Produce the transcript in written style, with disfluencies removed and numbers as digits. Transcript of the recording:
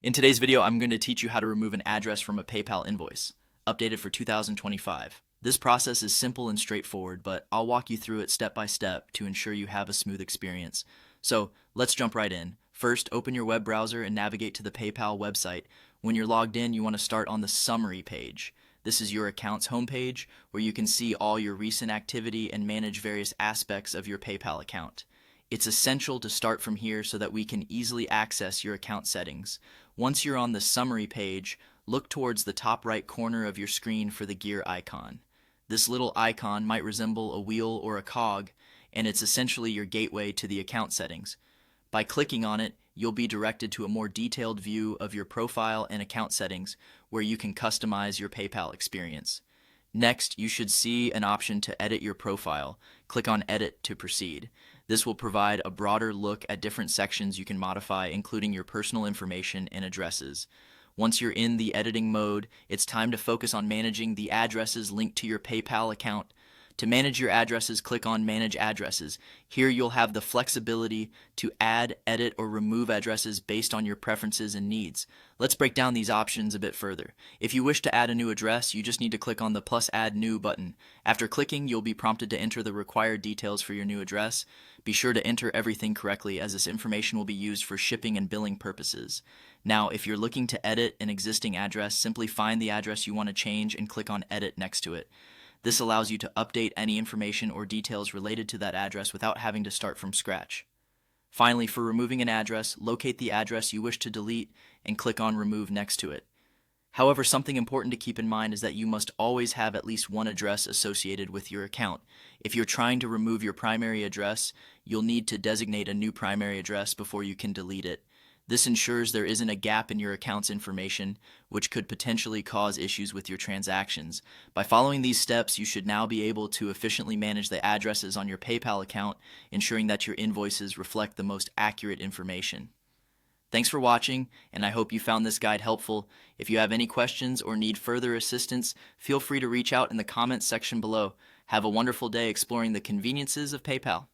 In today's video, I'm going to teach you how to remove an address from a PayPal invoice, updated for 2025. This process is simple and straightforward, but I'll walk you through it step by step to ensure you have a smooth experience. So let's jump right in. First, open your web browser and navigate to the PayPal website. When you're logged in, you want to start on the summary page. This is your account's homepage where you can see all your recent activity and manage various aspects of your PayPal account. It's essential to start from here so that we can easily access your account settings. Once you're on the summary page, look towards the top right corner of your screen for the gear icon. This little icon might resemble a wheel or a cog, and it's essentially your gateway to the account settings. By clicking on it, you'll be directed to a more detailed view of your profile and account settings where you can customize your PayPal experience. Next, you should see an option to edit your profile. Click on Edit to proceed. This will provide a broader look at different sections you can modify, including your personal information and addresses. Once you're in the editing mode, it's time to focus on managing the addresses linked to your PayPal account. To manage your addresses, click on Manage Addresses. Here you'll have the flexibility to add, edit, or remove addresses based on your preferences and needs. Let's break down these options a bit further. If you wish to add a new address, you just need to click on the plus Add New button. After clicking, you'll be prompted to enter the required details for your new address. Be sure to enter everything correctly, as this information will be used for shipping and billing purposes. Now, if you're looking to edit an existing address, simply find the address you want to change and click on Edit next to it. This allows you to update any information or details related to that address without having to start from scratch. Finally, for removing an address, locate the address you wish to delete and click on Remove next to it. However, something important to keep in mind is that you must always have at least one address associated with your account. If you're trying to remove your primary address, you'll need to designate a new primary address before you can delete it. This ensures there isn't a gap in your account's information, which could potentially cause issues with your transactions. By following these steps, you should now be able to efficiently manage the addresses on your PayPal account, ensuring that your invoices reflect the most accurate information. Thanks for watching, and I hope you found this guide helpful. If you have any questions or need further assistance, feel free to reach out in the comments section below. Have a wonderful day exploring the conveniences of PayPal.